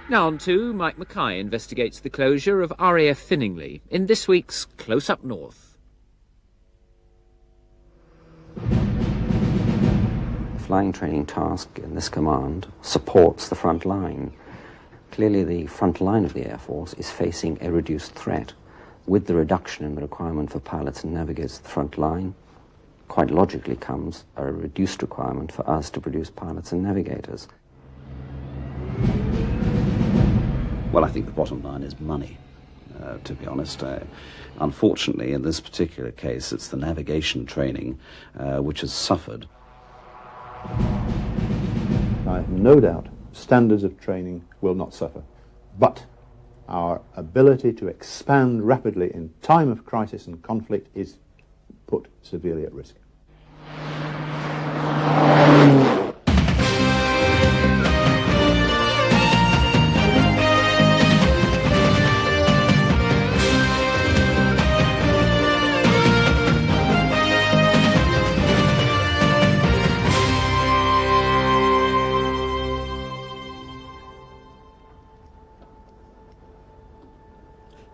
Now on to Mike Mackay investigates the closure of RAF Finningley in this week's Close Up North. The flying training task in this command supports the front line. Clearly the front line of the Air Force is facing a reduced threat. With the reduction in the requirement for pilots and navigators at the front line, quite logically comes a reduced requirement for us to produce pilots and navigators. Well, I think the bottom line is money, to be honest. Unfortunately, in this particular case, it's the navigation training which has suffered. I have no doubt standards of training will not suffer, but our ability to expand rapidly in time of crisis and conflict is put severely at risk.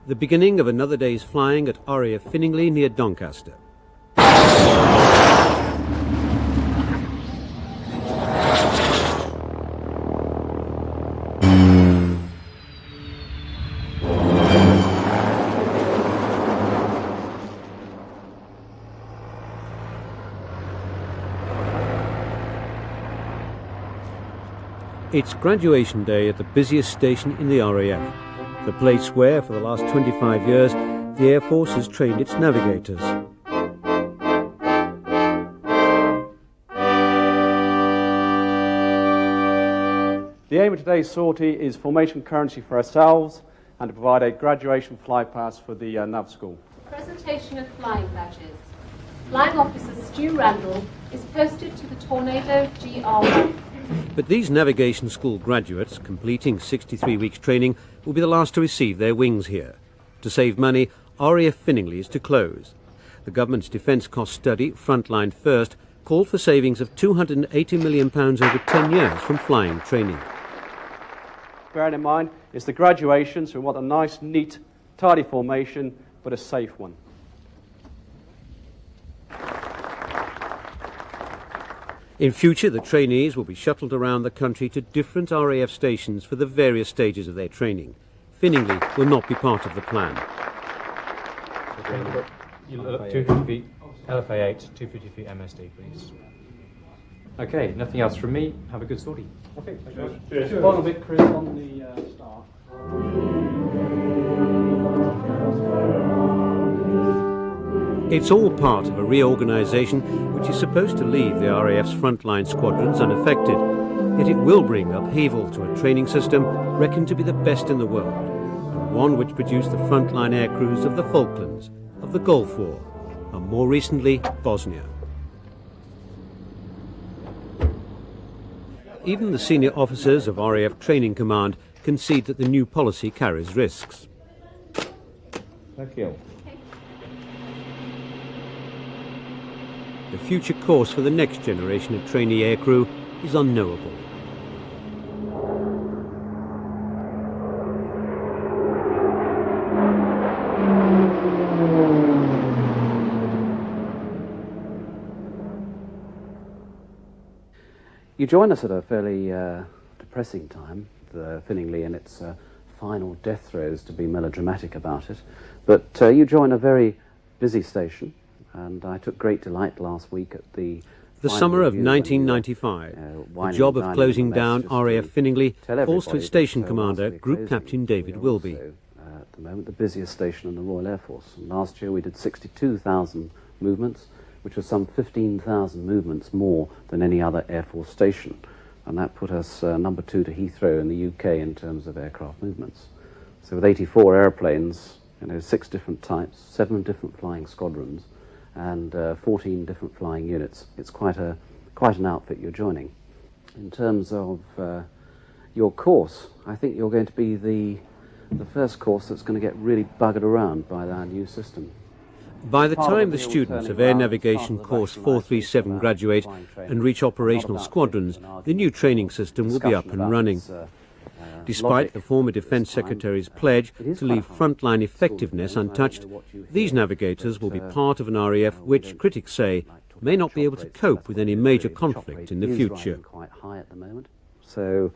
The beginning of another day's flying at RAF Finningley near Doncaster. It's graduation day at the busiest station in the RAF. The place where, for the last 25 years, the Air Force has trained its navigators. The aim of today's sortie is formation currency for ourselves and to provide a graduation fly pass for the Nav School. Presentation of flying badges. Flying Officer Stu Randall is posted to the Tornado GR1. But these navigation school graduates, completing 63 weeks training, will be the last to receive their wings here. To save money, RAF Finningley is to close. The government's defence cost study, Frontline First, called for savings of £280 million over 10 years from flying training. Bearing in mind, it's the graduation, so we want a nice, neat, tidy formation, but a safe one. In future, the trainees will be shuttled around the country to different RAF stations for the various stages of their training. Finningley will not be part of the plan. 250 feet, LFA 8, 250 feet MSD, please. Okay, nothing else from me. Have a good sortie. Okay, cheers. Final bit, Chris, on the start. It's all part of a reorganisation which is supposed to leave the RAF's frontline squadrons unaffected. Yet it will bring upheaval to a training system reckoned to be the best in the world, and one which produced the frontline air crews of the Falklands, of the Gulf War, and more recently, Bosnia. Even the senior officers of RAF Training Command concede that the new policy carries risks. Thank you. The future course for the next generation of trainee aircrew is unknowable. You join us at a fairly depressing time, the Finningley in its final death throes, to be melodramatic about it. But you join a very busy station, and I took great delight last week at the summer of 1995. The job of closing down RAF Finningley falls to its station commander, Group Captain David Wilby. At the moment, the busiest station in the Royal Air Force. And last year we did 62,000 movements, which was some 15,000 movements more than any other Air Force station. And that put us number 2 to Heathrow in the UK in terms of aircraft movements. So with 84 airplanes, 6 different types, 7 different flying squadrons, and 14 different flying units, it's quite an outfit you're joining. In terms of your course, I think you're going to be the first course that's going to get really buggered around by our new system. By the time the students of Air Navigation Course 437 graduate and reach operational squadrons, the new training system will be up and running. Despite the former Defence Secretary's pledge to leave frontline effectiveness untouched, these navigators will be part of an RAF which, critics say, may not be able to cope with any major conflict in the future. Quite high at the moment. So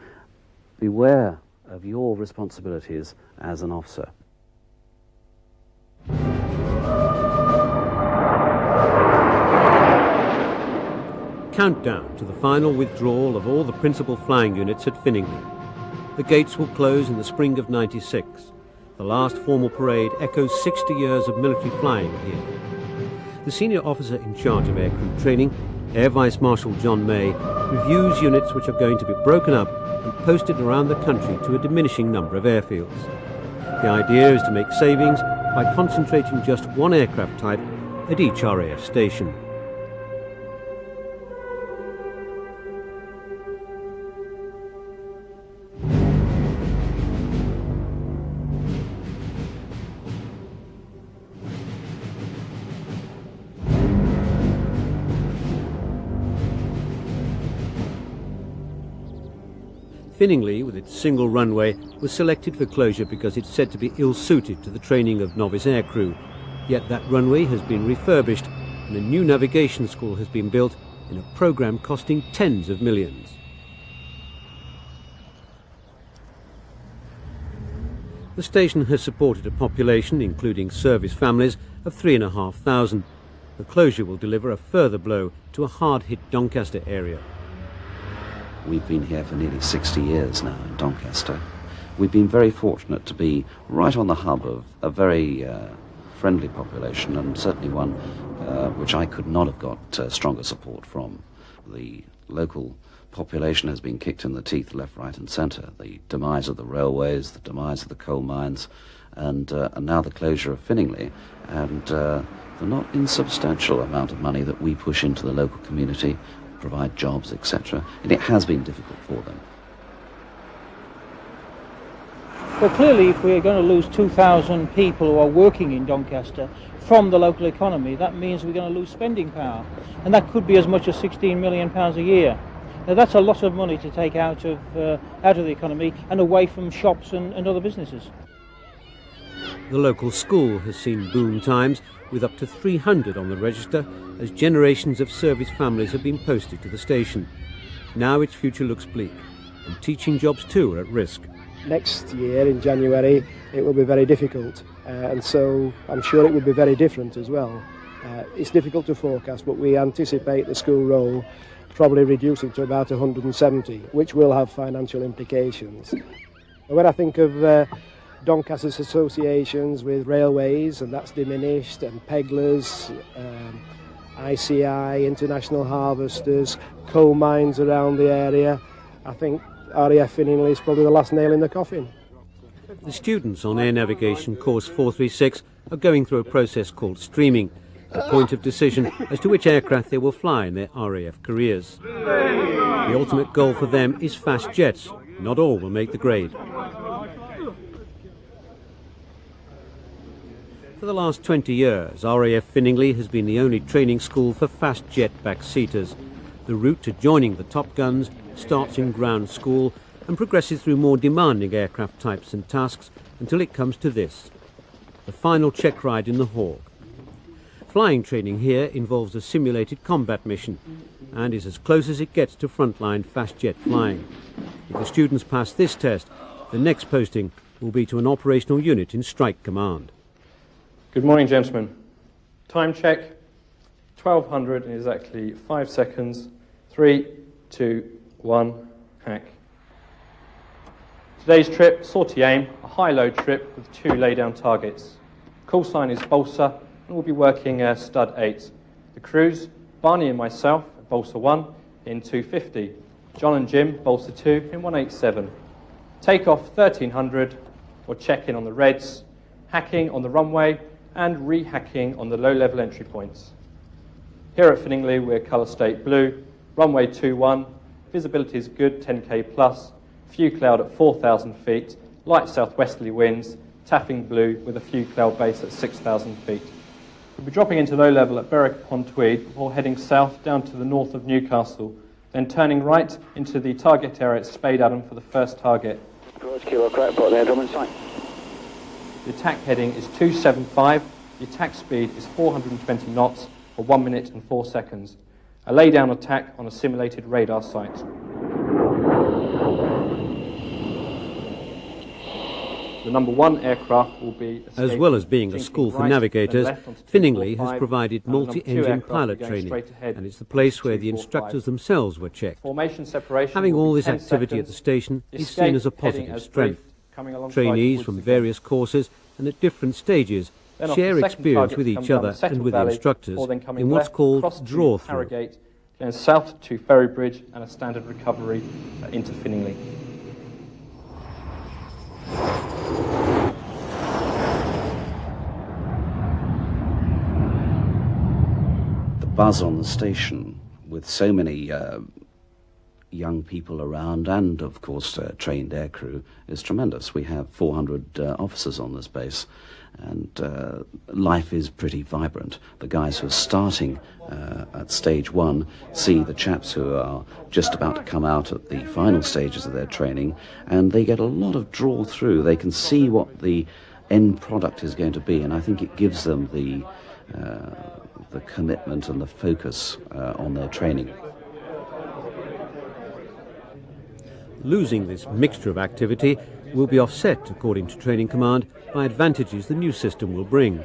beware of your responsibilities as an officer. Countdown to the final withdrawal of all the principal flying units at Finningley. The gates will close in the spring of '96. The last formal parade echoes 60 years of military flying here. The senior officer in charge of aircrew training, Air Vice Marshal John May, reviews units which are going to be broken up and posted around the country to a diminishing number of airfields. The idea is to make savings by concentrating just one aircraft type at each RAF station. Finningley, with its single runway, was selected for closure because it's said to be ill-suited to the training of novice aircrew. Yet that runway has been refurbished and a new navigation school has been built in a programme costing tens of millions. The station has supported a population, including service families, of 3,500. The closure will deliver a further blow to a hard-hit Doncaster area. We've been here for nearly 60 years now in Doncaster. We've been very fortunate to be right on the hub of a very friendly population, and certainly one which I could not have got stronger support from. The local population has been kicked in the teeth left, right and centre. The demise of the railways, the demise of the coal mines, and now the closure of Finningley, and the not insubstantial amount of money that we push into the local community, provide jobs, etc. And it has been difficult for them. Well, clearly, if we're going to lose 2,000 people who are working in Doncaster from the local economy, that means we're going to lose spending power. And that could be as much as £16 million a year. Now, that's a lot of money to take out of the economy and away from shops and other businesses. The local school has seen boom times, with up to 300 on the register, as generations of service families have been posted to the station. Now its future looks bleak, and teaching jobs too are at risk. Next year, in January, it will be very difficult, and so I'm sure it will be very different as well. It's difficult to forecast, but we anticipate the school roll probably reducing to about 170, which will have financial implications. When I think of Doncaster's associations with railways, and that's diminished, and pegglers, ICI, International Harvesters, coal mines around the area, I think RAF Finningley is probably the last nail in the coffin. The students on Air Navigation Course 436 are going through a process called streaming, the point of decision as to which aircraft they will fly in their RAF careers. The ultimate goal for them is fast jets. Not all will make the grade. For the last 20 years, RAF Finningley has been the only training school for fast jet backseaters. The route to joining the Top Guns starts in ground school and progresses through more demanding aircraft types and tasks until it comes to this, the final check ride in the Hawk. Flying training here involves a simulated combat mission and is as close as it gets to frontline fast jet flying. If the students pass this test, the next posting will be to an operational unit in Strike Command. Good morning, gentlemen. Time check, 1200 in exactly 5 seconds. 3, 2, 1, hack. Today's trip, sortie aim, a high-low trip with 2 lay-down targets. Call sign is Balsa, and we'll be working stud 8. The crews, Barney and myself, at Balsa 1 in 250. John and Jim, Balsa 2 in 187. Take off 1300, or check in on the reds, hacking on the runway, and re-hacking on the low-level entry points. Here at Finningley, we're colour state blue, runway 21, visibility is good, 10k plus, few cloud at 4,000 feet, light southwesterly winds, taffing blue with a few cloud base at 6,000 feet. We'll be dropping into low level at Berwick upon Tweed before heading south down to the north of Newcastle, then turning right into the target area at Spade Adam for the first target, Approach Kilo correct, put the airdrome in sight. The attack heading is 275. The attack speed is 420 knots for 1 minute and 4 seconds. A laydown attack on a simulated radar site. The number 1 aircraft will be... As well as being a school for navigators, Finningley has provided multi-engine pilot training, and it's the place where the instructors themselves were checked. Having all this activity at the station is seen as a positive strength. Trainees from various courses and at different stages share experience with each other and with the instructors in what's called draw-through. Then south to Ferry Bridge and a standard recovery into Finningley. The buzz on the station with so many young people around and, of course, trained aircrew is tremendous. We have 400 officers on this base, and life is pretty vibrant. The guys who are starting at stage 1 see the chaps who are just about to come out at the final stages of their training, and they get a lot of draw through. They can see what the end product is going to be, and I think it gives them the commitment and the focus on their training. Losing this mixture of activity will be offset, according to Training Command, by advantages the new system will bring.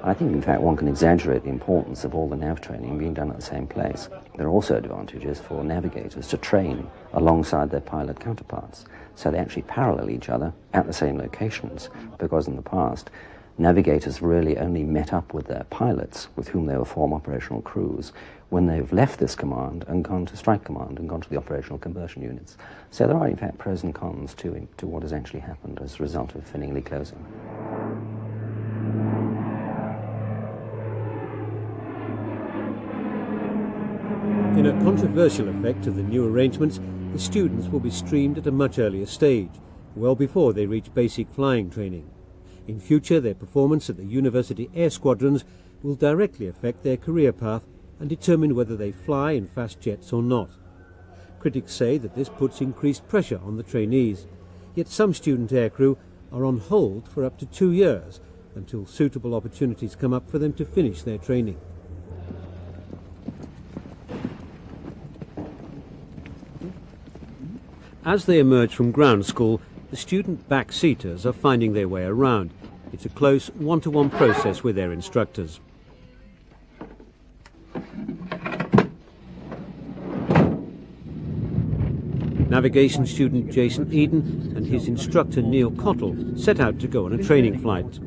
I think, in fact, one can exaggerate the importance of all the nav training being done at the same place. There are also advantages for navigators to train alongside their pilot counterparts, so they actually parallel each other at the same locations, because in the past, navigators really only met up with their pilots, with whom they will form operational crews, when they've left this command and gone to strike command and gone to the operational conversion units. So there are, in fact, pros and cons to what has actually happened as a result of Finningley closing. In a controversial effect of the new arrangements, the students will be streamed at a much earlier stage, well before they reach basic flying training. In future, their performance at the university air squadrons will directly affect their career path and determine whether they fly in fast jets or not. Critics say that this puts increased pressure on the trainees, yet some student aircrew are on hold for up to 2 years until suitable opportunities come up for them to finish their training. As they emerge from ground school, the student backseaters are finding their way around. It's a close one-to-one process with their instructors. Navigation student Jason Eden and his instructor Neil Cottle set out to go on a training flight.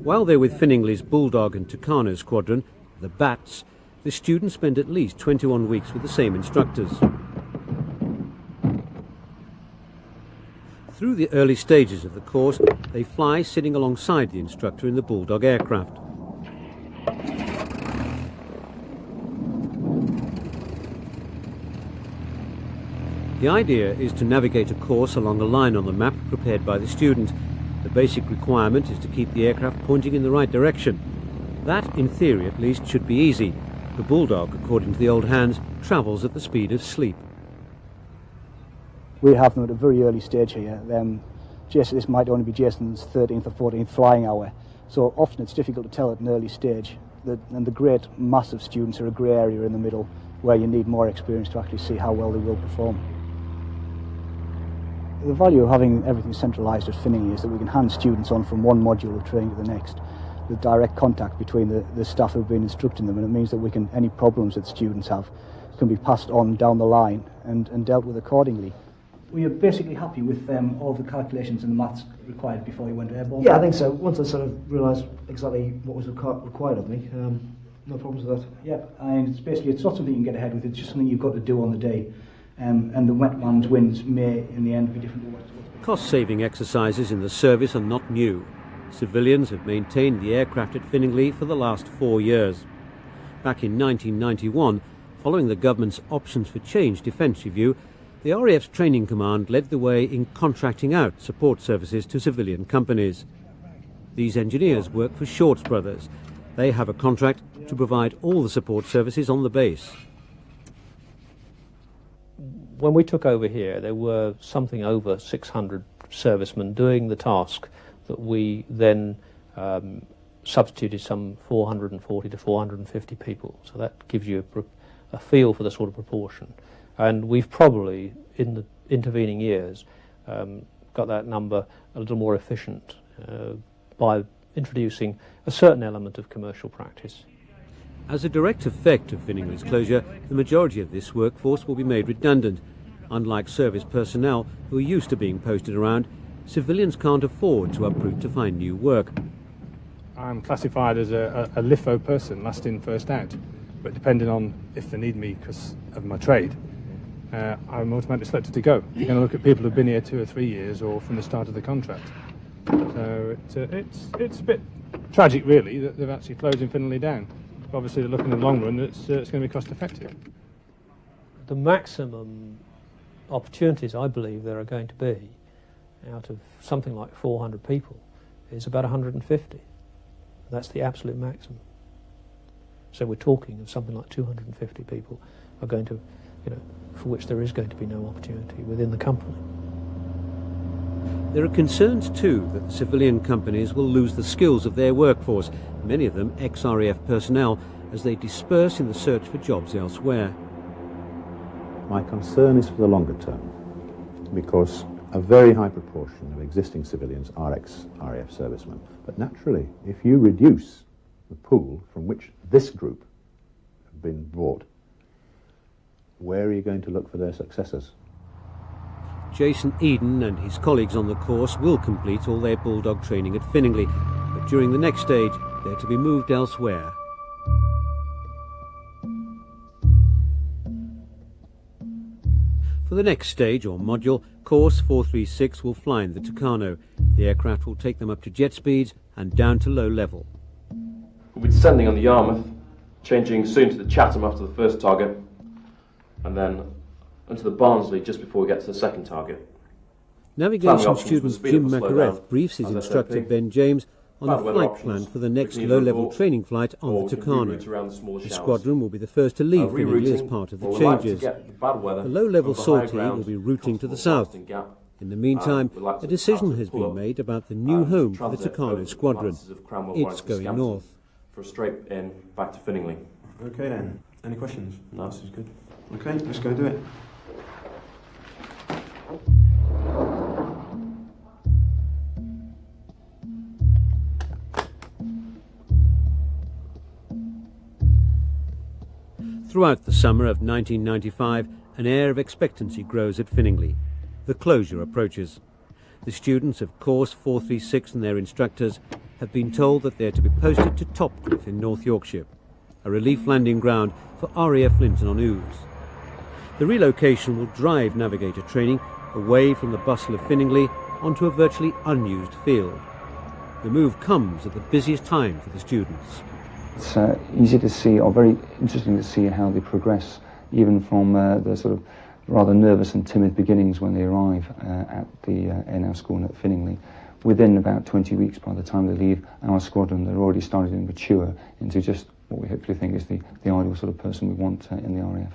While they're with Finningley's Bulldog and Tucano squadron, the Bats, the students spend at least 21 weeks with the same instructors. Through the early stages of the course, they fly sitting alongside the instructor in the Bulldog aircraft. The idea is to navigate a course along a line on the map prepared by the student. The basic requirement is to keep the aircraft pointing in the right direction. That, in theory at least, should be easy. The Bulldog, according to the old hands, travels at the speed of sleep. We have them at a very early stage here. This might only be Jason's 13th or 14th flying hour, so often it's difficult to tell at an early stage. And the great mass of students are a grey area in the middle where you need more experience to actually see how well they will perform. The value of having everything centralised at Finningley is that we can hand students on from one module of training to the next, with direct contact between the staff who've been instructing them, and it means that any problems that students have can be passed on down the line and dealt with accordingly. Were you basically happy with all of the calculations and the maths required before you went airborne? Yeah, I think so. Once I sort of realised exactly what was required of me, no problems with that. Yeah, and it's not something you can get ahead with, it's just something you've got to do on the day. And the wetlands winds may, in the end, be different to what's Cost-saving exercises in the service are not new. Civilians have maintained the aircraft at Finningley for the last 4 years. Back in 1991, following the government's Options for Change defence review, the RAF's Training Command led the way in contracting out support services to civilian companies. These engineers work for Shorts Brothers. They have a contract to provide all the support services on the base. When we took over here, there were something over 600 servicemen doing the task that we then substituted some 440 to 450 people. So that gives you a feel for the sort of proportion. And we've probably, in the intervening years, got that number a little more efficient by introducing a certain element of commercial practice. As a direct effect of Finningley's closure, the majority of this workforce will be made redundant. Unlike service personnel who are used to being posted around, civilians can't afford to uproot to find new work. I'm classified as a LIFO person, last in, first out, but depending on if they need me because of my trade, I'm automatically selected to go. You're going to look at people who've been here 2 or 3 years or from the start of the contract. So it's a bit tragic, really, that they've actually closing Finningley down. Obviously, they're looking in the long run, it's going to be cost effective. The maximum opportunities I believe there are going to be out of something like 400 people is about 150. That's the absolute maximum. So we're talking of something like 250 people are going to, for which there is going to be no opportunity within the company. There are concerns too that the civilian companies will lose the skills of their workforce, many of them ex-RAF personnel, as they disperse in the search for jobs elsewhere. My concern is for the longer term, because a very high proportion of existing civilians are ex-RAF servicemen. But naturally, if you reduce the pool from which this group have been brought, where are you going to look for their successors? Jason Eden and his colleagues on the course will complete all their bulldog training at Finningley, but during the next stage they're to be moved elsewhere. For the next stage, or module, Course 436 will fly in the Tucano. The aircraft will take them up to jet speeds and down to low level. We'll be descending on the Yarmouth, changing soon to the Chatham after the first target, and then onto the Barnsley just before we get to the second target. Navigation student Jim McAreth briefs his instructor Ben James on the flight plan for the next low-level training flight on the Tucano. The squadron will be the first to leave Finningley as part of the changes. The low-level sortie will be routing to the south. In the meantime, a decision has been made about the new home for the Tucano squadron. It's going north. For a straight in back to Finningley. Okay then. Any questions? No, this is good. Okay, let's go do it. Throughout the summer of 1995, an air of expectancy grows at Finningley. The closure approaches. The students of Course 436 and their instructors have been told that they are to be posted to Topcliffe in North Yorkshire, a relief landing ground for RAF Linton-on-Ouse. The relocation will drive navigator training away from the bustle of Finningley onto a virtually unused field. The move comes at the busiest time for the students. It's easy to see, or very interesting to see, how they progress, even from the sort of rather nervous and timid beginnings when they arrive at the Air Nav School at Finningley. Within about 20 weeks, by the time they leave our squadron, they're already starting to mature into just what we hopefully think is the ideal sort of person we want in the RAF.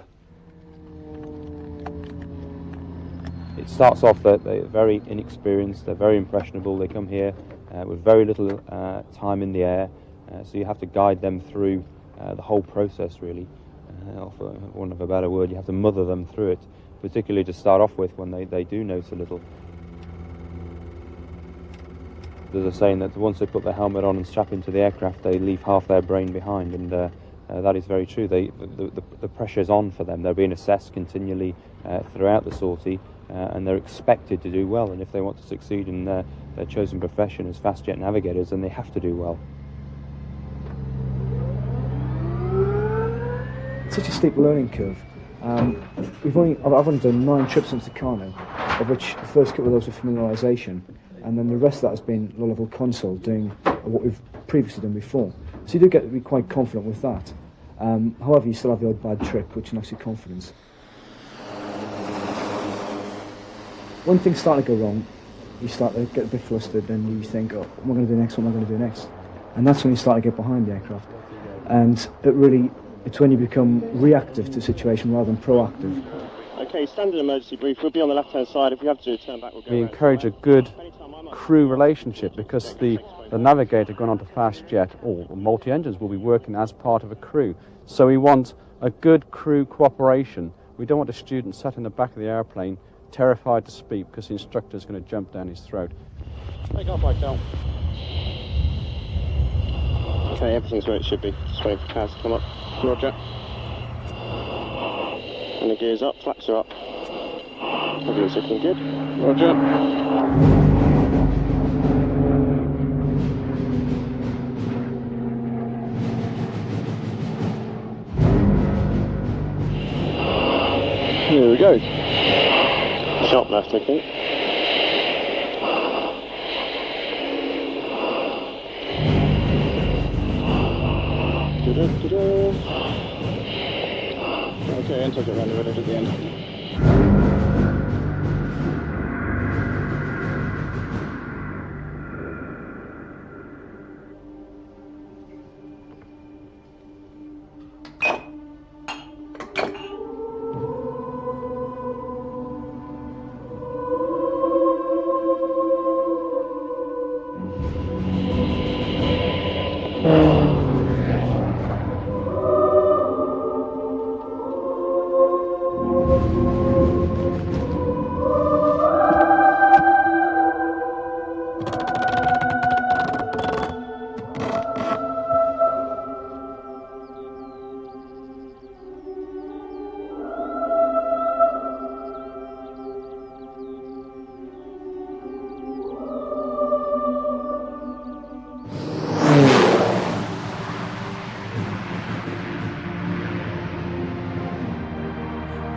It starts off that they're very inexperienced, they're very impressionable, they come here with very little time in the air, so you have to guide them through the whole process, really. For want of a better word, you have to mother them through it, particularly to start off with when they do know so little. There's a saying that once they put their helmet on and strap into the aircraft, they leave half their brain behind, and that is very true. The pressure's on for them. They're being assessed continually throughout the sortie, and they're expected to do well, and if they want to succeed in their chosen profession as fast jet navigators, then they have to do well. It's such a steep learning curve. I've only done 9 trips into Tucano, of which the first couple of those were familiarisation, and then the rest of that has been low-level console, doing what we've previously done before. So you do get to be quite confident with that. However, you still have the odd bad trip, which knocks your confidence. When things start to go wrong, you start to get a bit flustered, and you think, oh, what am I going to do next, what am I going to do next? And that's when you start to get behind the aircraft. And it's when you become reactive to the situation rather than proactive. Okay, standard emergency brief. We'll be on the left-hand side. If we have to turn back, we'll go. We encourage a good crew relationship because the navigator going on to fast jet or multi-engines will be working as part of a crew. So we want a good crew cooperation. We don't want a student sat in the back of the airplane terrified to speak because the instructor is going to jump down his throat. Take off, Michael. Okay, everything's where it should be. Just waiting for cars to come up. Roger. And the gear's up, flaps are up. Everything's looking good. Roger. Here we go. Sharp left, I think. Okay, and take it around the road at the end.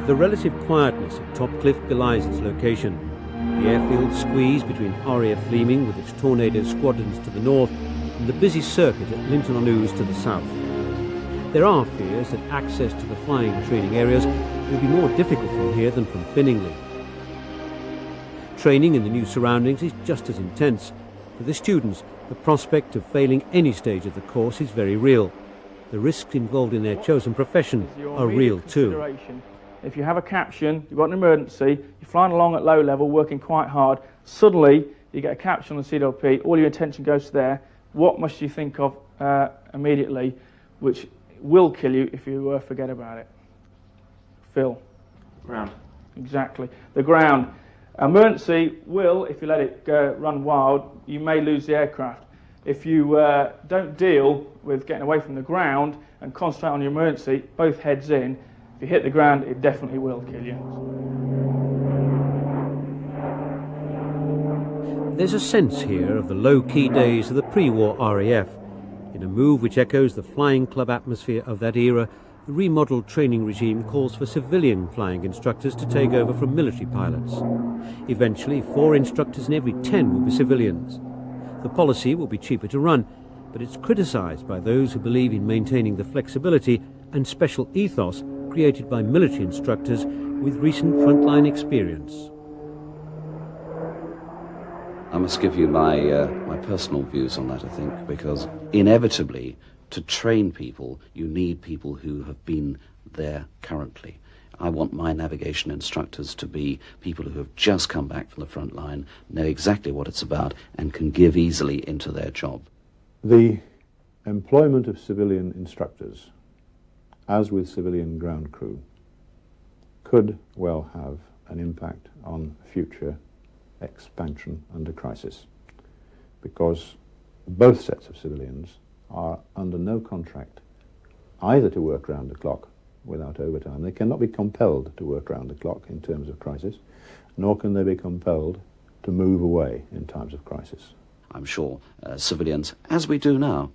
The relative quietness of Topcliffe belies its location. The airfield squeezed between RAF Leeming with its Tornado squadrons to the north and the busy circuit at Linton-on-Ouse to the south. There are fears that access to the flying training areas will be more difficult from here than from Finningley. Training in the new surroundings is just as intense. For the students, the prospect of failing any stage of the course is very real. The risks involved in their chosen profession are real too. If you have a caption, you've got an emergency, you're flying along at low level, working quite hard, suddenly you get a caption on the CWP, all your attention goes to there. What must you think of immediately, which will kill you if you forget about it? Phil? Ground. Exactly. The ground. Emergency will, if you let it run wild, you may lose the aircraft. If you don't deal with getting away from the ground and concentrate on your emergency, both heads in, if you hit the ground, it definitely will kill you. There's a sense here of the low-key days of the pre-war RAF. In a move which echoes the flying club atmosphere of that era, the remodelled training regime calls for civilian flying instructors to take over from military pilots. Eventually, 4 instructors in every 10 will be civilians. The policy will be cheaper to run, but it's criticised by those who believe in maintaining the flexibility and special ethos created by military instructors with recent frontline experience. I must give you my personal views on that, I think, because inevitably, to train people, you need people who have been there currently. I want my navigation instructors to be people who have just come back from the front line, know exactly what it's about, and can give easily into their job. The employment of civilian instructors, as with civilian ground crew, could well have an impact on future expansion under crisis, because both sets of civilians are under no contract either to work round the clock without overtime. They cannot be compelled to work round the clock in terms of crisis, nor can they be compelled to move away in times of crisis. I'm sure civilians, as we do now,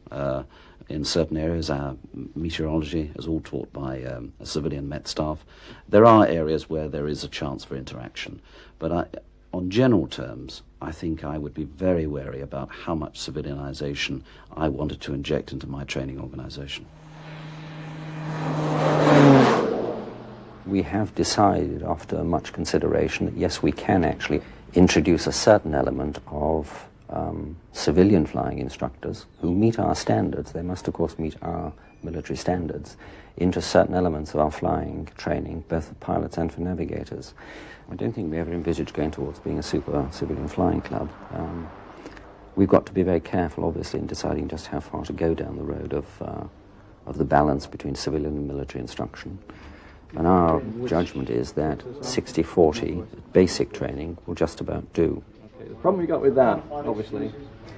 in certain areas, our meteorology is all taught by a civilian Met staff. There are areas where there is a chance for interaction, but on general terms, I think I would be very wary about how much civilianisation I wanted to inject into my training organisation. We have decided, after much consideration, that yes, we can actually introduce a certain element of civilian flying instructors who meet our standards. They must, of course, meet our military standards into certain elements of our flying training, both for pilots and for navigators. I don't think we ever envisaged going towards being a super civilian flying club. We've got to be very careful, obviously, in deciding just how far to go down the road of the balance between civilian and military instruction. And our judgment is that 60-40 basic training will just about do. The problem we got with that, obviously,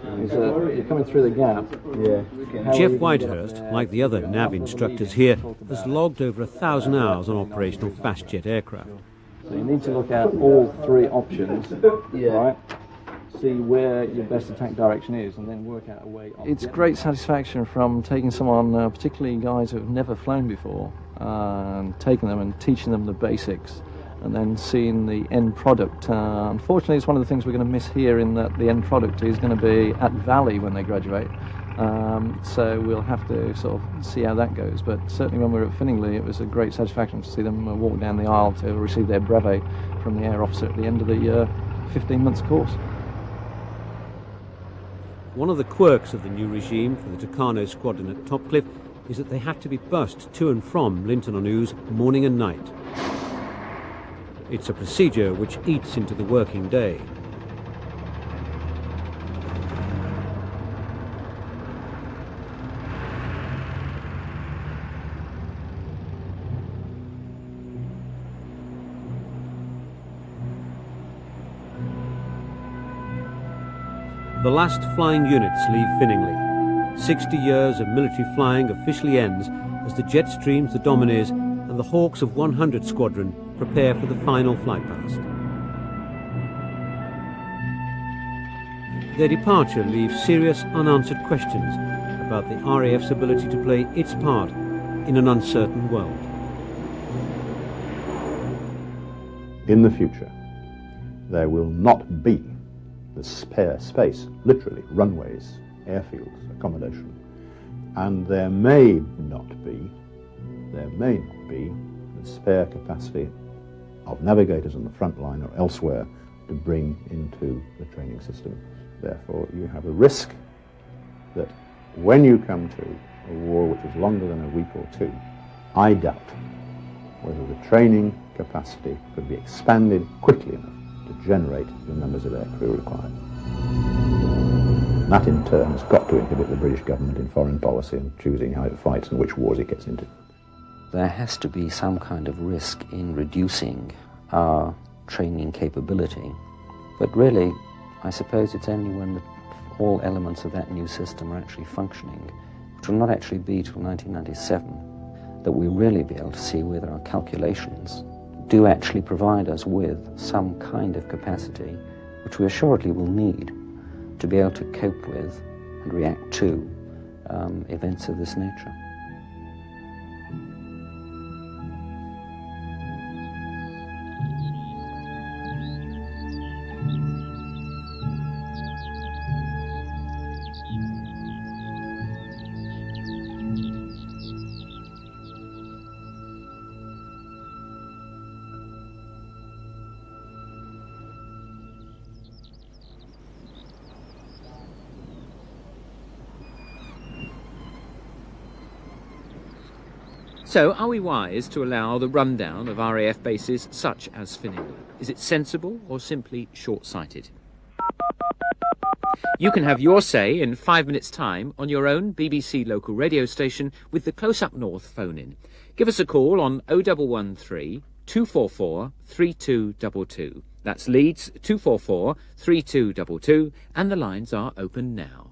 is you're coming through the gap. Yeah. Jeff Whitehurst, like the other nav instructors here, has logged over 1,000 hours on operational fast jet aircraft. So you need to look at all three options, right? See where your best attack direction is, and then work out a way. It's great satisfaction from taking someone, particularly guys who have never flown before, and taking them and teaching them the basics, and then seeing the end product. Unfortunately, it's one of the things we're going to miss here, in that the end product is going to be at Valley when they graduate. So we'll have to sort of see how that goes. But certainly when we were at Finningley, it was a great satisfaction to see them walk down the aisle to receive their brevet from the air officer at the end of the 15 months course. One of the quirks of the new regime for the Tucano squadron at Topcliffe is that they had to be bussed to and from Linton-on-Ouse morning and night. It's a procedure which eats into the working day. The last flying units leave Finningley. 60 years of military flying officially ends as the Jetstreams, the Domineers and the Hawks of 100 Squadron prepare for the final flight past. Their departure leaves serious unanswered questions about the RAF's ability to play its part in an uncertain world. In the future, there will not be the spare space, literally, runways, airfields, accommodation. And there may not be the spare capacity of navigators on the front line or elsewhere to bring into the training system. Therefore, you have a risk that when you come to a war which is longer than a week or two, I doubt whether the training capacity could be expanded quickly enough to generate the numbers of aircrew required. And that in turn has got to inhibit the British government in foreign policy and choosing how it fights and which wars it gets into. There has to be some kind of risk in reducing our training capability, but really, I suppose it's only when all elements of that new system are actually functioning, which will not actually be till 1997, that we'll really be able to see whether our calculations do actually provide us with some kind of capacity which we assuredly will need to be able to cope with and react to events of this nature. So, are we wise to allow the rundown of RAF bases such as Finningley? Is it sensible or simply short-sighted? You can have your say in 5 minutes' time on your own BBC local radio station with the Close Up North phone-in. Give us a call on 0113 244 3222. That's Leeds 244 3222, and the lines are open now.